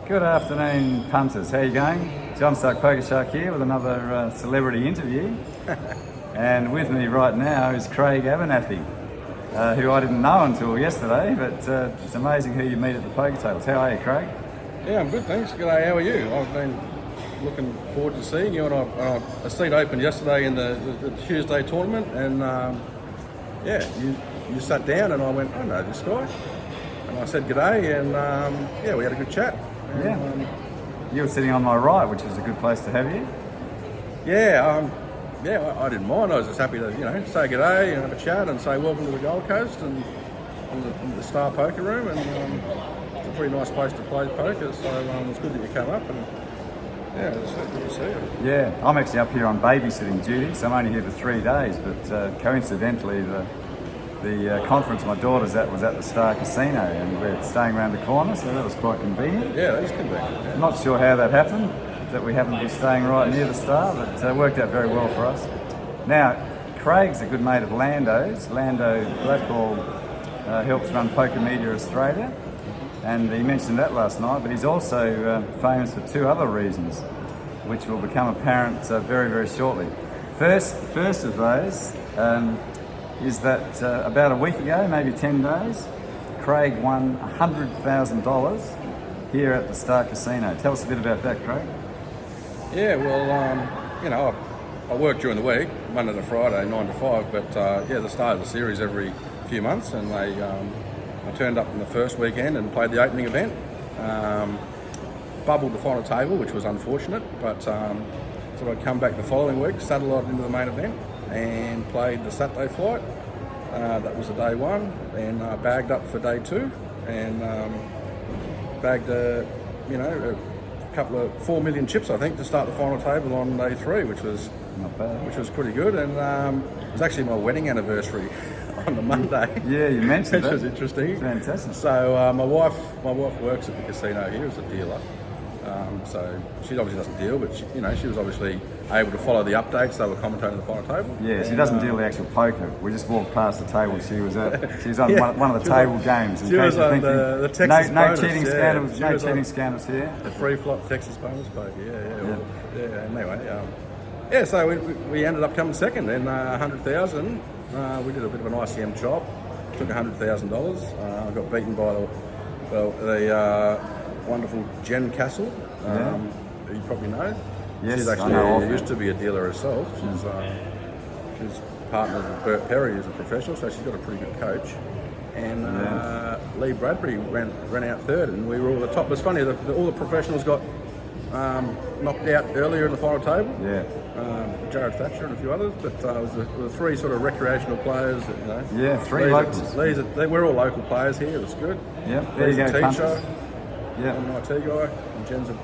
Good afternoon, punters. How are you going? John Stark Poker Shark here with another celebrity interview. And with me right now is Craig Abernethy, who I didn't know until yesterday, but it's amazing who you meet at the poker tables. How are you, Craig? Yeah, I'm good, thanks. G'day, how are you? I've been looking forward to seeing you, and a seat opened yesterday in the Tuesday tournament, and you sat down, and I went, I know this guy, and I said g'day, and we had a good chat. And, you were sitting on my right, which was a good place to have you. I didn't mind. I was just happy to say g'day and have a chat and say welcome to the Gold Coast and the Star Poker Room, and it's a pretty nice place to play poker. So it's good that you came up, and it's good to see you. Yeah, I'm actually up here on babysitting duty, so I'm only here for 3 days. But coincidentally, the conference my daughter's at was at the Star Casino, and we're staying around the corner, so that was quite convenient. Yeah, that is convenient. Yeah. I'm not sure how that happened, that we happened to be staying right near the Star, but it worked out very well for us. Now, Craig's a good mate of Lando's. Lando Blackhall helps run Poker Media Australia, and he mentioned that last night, but he's also famous for two other reasons, which will become apparent very, very shortly. First of those is that about a week ago, maybe 10 days, Craig won $100,000 here at the Star Casino. Tell us a bit about that, Craig. Yeah, well, I work during the week, Monday to Friday, 9 to 5, but the Star has a series every few months, and I turned up on the first weekend and played the opening event. Bubbled the final table, which was unfortunate, but so I'd come back the following week, satellite into the main event, and played the Saturday flight. That was the day one, and bagged up for day two, and bagged a couple of 4 million chips, I think, to start the final table on day three, which was not bad, which was pretty good. And it was actually my wedding anniversary on the Monday. Yeah, you mentioned which that. was interesting. Fantastic. So my wife works at the casino here as a dealer. So she obviously doesn't deal, but she was obviously able to follow the updates. They were commentating the final table. Yeah, she doesn't deal the actual poker. We just walked past the table she was at. She was on one of the table games. She was on the Texas no bonus. cheating scandals. No cheating scandals here. The free flop Texas bonus poker. Anyway, so we ended up coming second, and 100,000. We did a bit of an ICM job. Took $100,000. I got beaten by the wonderful Jen Castle, who you probably know. Yes, she's actually used to be a dealer herself. She's partnered with Bert Perry as a professional, so she's got a pretty good coach. And Lee Bradbury ran out third, and we were all the top. It's funny that all the professionals got knocked out earlier in the final table. Yeah. Jared Thatcher and a few others, but it was the three sort of recreational players. Yeah, three locals. We're all local players here. It was good. Yeah, there you go, teacher. Yeah, I'm an IT guy, and Jen's a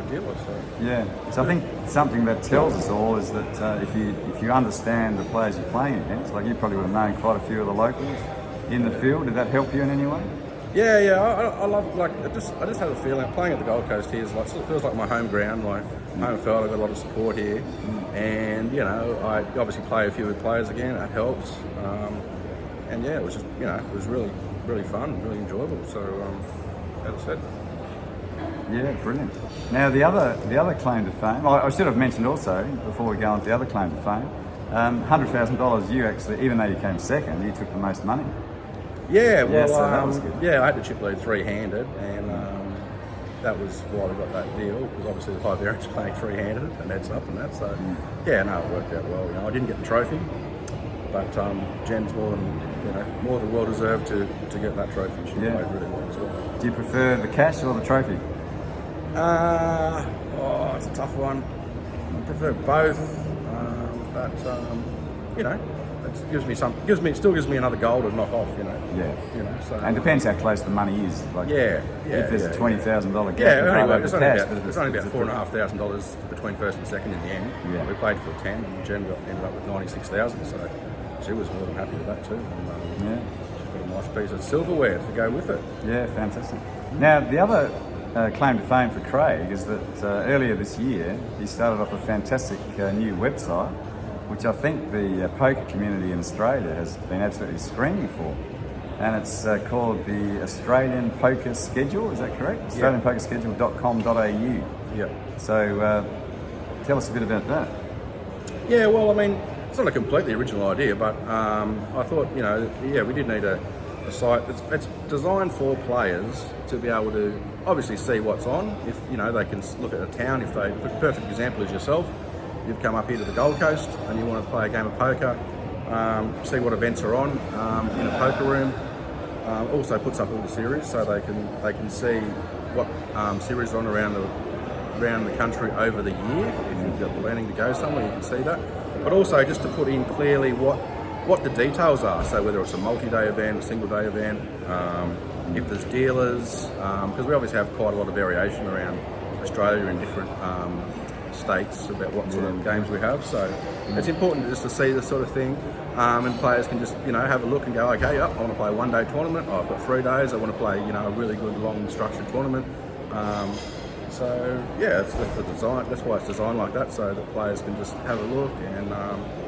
dealer. So yeah, so I think something that tells us all is that if you understand the players you're playing against, like you probably would have known quite a few of the locals in the field. Did that help you in any way? Yeah, I love I just have a feeling playing at the Gold Coast here sort of feels like my home ground, my home field. I've got a lot of support here, and I obviously play a few with players again. That helps, and it was just it was really really fun, really enjoyable. So as I said. Yeah, brilliant. Now the other claim to fame, I should have mentioned also before we go on to the other claim to fame, $100,000. You actually, even though you came second, you took the most money. Yeah, well, so that was good. Yeah, I had to chip lead three-handed, and that was why we got that deal, because obviously the high variance playing three-handed and heads up and that. So it worked out well. I didn't get the trophy, but Jen's more than well deserved to get that trophy. She played really well as well. Do you prefer the cash or the trophy? It's a tough one. I prefer both, but it still gives me another goal to knock off. So and it depends how close the money is. Like, if there's a $20,000 gap, it's only about $4,500 between first and second in the end. Yeah. We played for 10, and Jen ended up with 96,000. So she was more than happy with that too. And, she's got a nice piece of silverware to go with it. Yeah, fantastic. Now the other claim to fame for Craig is that earlier this year he started off a fantastic new website, which I think the poker community in Australia has been absolutely screaming for. and it's called the Australian Poker Schedule. Is that correct? AustralianPokerSchedule.com.au. Yeah. So tell us a bit about that. Yeah, well, I mean, it's not a completely original idea, but I thought, we did need a site. It's designed for players to be able to obviously see what's on. If, they can look at a town. If they, the perfect example is yourself. You've come up here to the Gold Coast and you want to play a game of poker, see what events are on in a poker room. Also puts up all the series so they can see what series are on around the country over the year. If you've got planning to go somewhere, you can see that. But also just to put in clearly what the details are. So whether it's a multi-day event, a single-day event, if there's dealers, because we obviously have quite a lot of variation around Australia in different states about what sort of games we have. So it's important just to see this sort of thing, and players can just have a look and go, okay, I want to play a one-day tournament. I've got 3 days. I want to play a really good long structured tournament. So yeah, that's the design. That's why it's designed like that, so that players can just have a look and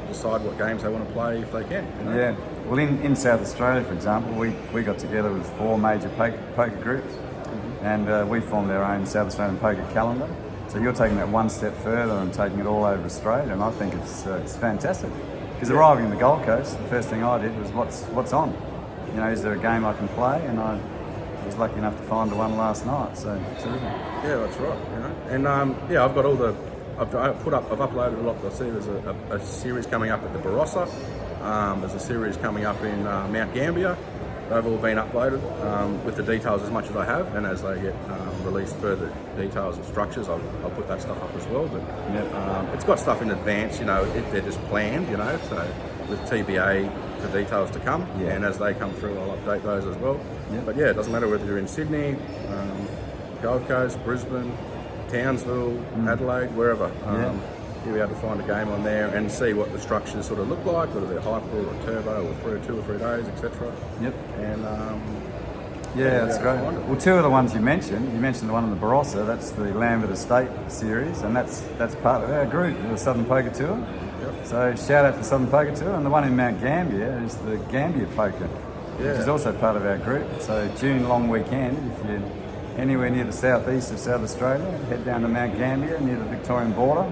decide what games they want to play if they can. Yeah. Well, in South Australia, for example, we got together with 4 major poker groups, and we formed our own South Australian poker calendar. So you're taking that one step further and taking it all over Australia, and I think it's fantastic. Because arriving in the Gold Coast, the first thing I did was what's on. Is there a game I can play? And I was lucky enough to find the one last night. So terrific. Yeah, that's right. And I've got all the. I've uploaded a lot. I see there's a series coming up at the Barossa. There's a series coming up in Mount Gambier. They've all been uploaded with the details as much as I have, and as they get released further details of structures, I'll put that stuff up as well. But it's got stuff in advance, they're just planned, so with TBA for details to come, and as they come through, I'll update those as well. But it doesn't matter whether you're in Sydney, Gold Coast, Brisbane, Townsville, Adelaide, wherever. You'll be able to find a game on there and see what the structures sort of look like, whether they're hyper or turbo or 2 or 3 days, etc. And that's great. Well, 2 of the ones you mentioned the one on the Barossa. That's the Lambert Estate series, and that's part of our group, the Southern Poker Tour. So shout out to the Southern Poker Tour, and the one in Mount Gambier is the Gambier Poker, which is also part of our group. So June long weekend, if you're anywhere near the southeast of South Australia, head down to Mount Gambier near the Victorian border.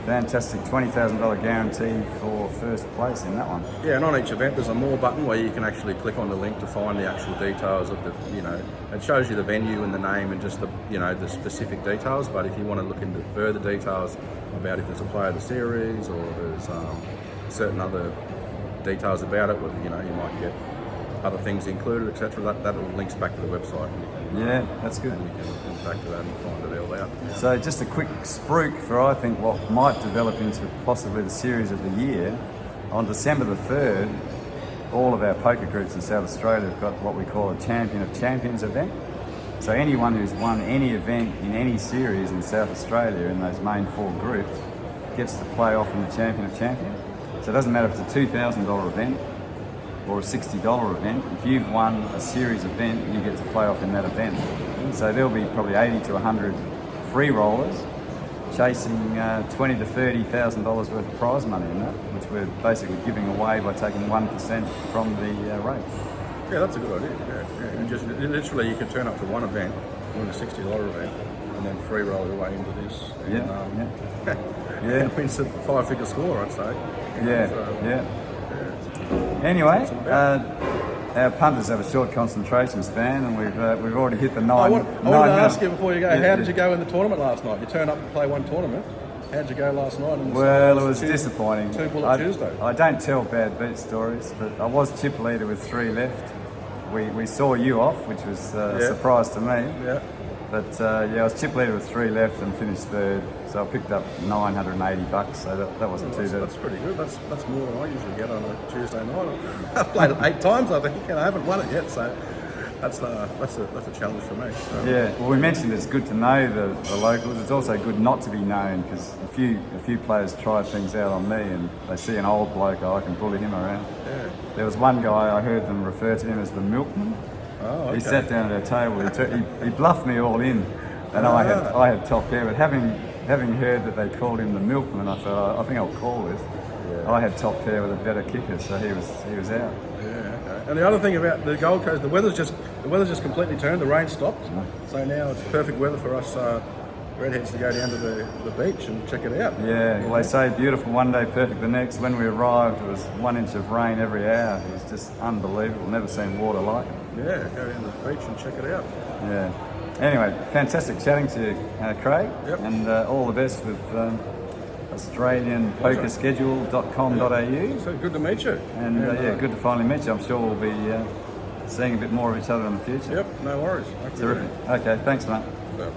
Fantastic $20,000 guarantee for first place in that one. Yeah, and on each event there's a more button where you can actually click on the link to find the actual details of the, it shows you the venue and the name and just the, the specific details. But if you want to look into further details about if there's a player of the series or there's certain other details about it, whether you might get other things included, etc. That all links back to the website. Yeah, that's good. And you can link back to that and find it all out. So just a quick spruik for, I think, what might develop into possibly the series of the year. On December the 3rd, all of our poker groups in South Australia have got what we call a Champion of Champions event. So anyone who's won any event in any series in South Australia in those main 4 groups gets to play off in the Champion of Champions. So it doesn't matter if it's a $2,000 event or a $60 event. If you've won a series event, you get to play off in that event. So there'll be probably 80 to 100 free rollers chasing $20,000 to $30,000 worth of prize money in that, which we're basically giving away by taking 1% from the rate. Yeah, that's a good idea. Yeah. And just literally, you could turn up to one event, win a $60 event, and then free roll your way into this. And, and wins a 5-figure score, I'd say. Anyway, our punters have a short concentration span, and we've already hit the 9 I want to ask you before you go, how did you go in the tournament last night? You turned up and play one tournament. How did you go last night? Well, it was disappointing. 2 bullet Tuesday. I don't tell bad beat stories, but I was chip leader with 3 left. We saw you off, which was a surprise to me. Yeah. But I was chip leader with 3 left and finished 3rd. So I picked up $980, so that wasn't too bad. That's pretty good. That's more than I usually get on a Tuesday night. I've played it 8 times, I think, and I haven't won it yet. So that's a challenge for me. So. Yeah. Well, we mentioned it's good to know the locals. It's also good not to be known, because a few players try things out on me, and they see an old bloke, I can bully him around. Yeah. There was one guy, I heard them refer to him as the milkman. Oh, okay. He sat down at our table. He bluffed me all in, and I had top pair. But having heard that they called him the milkman, I thought, I think I'll call this. Yeah. I had top pair with a better kicker, so he was out. Yeah, okay. And the other thing about the Gold Coast, the weather's just completely turned. The rain stopped, so now it's perfect weather for us redheads to go down to the beach and check it out. Yeah, well, they say beautiful one day, perfect the next. When we arrived, it was 1 inch of rain every hour. It was just unbelievable. Never seen water like it. Yeah, go down to the beach and check it out. Yeah. Anyway, fantastic chatting to you, Craig, Yep. and all the best with AustralianPokerSchedule.com.au. So good to meet you. And good to finally meet you. I'm sure we'll be seeing a bit more of each other in the future. Yep, no worries. Terrific. Okay, thanks, mate. Yep.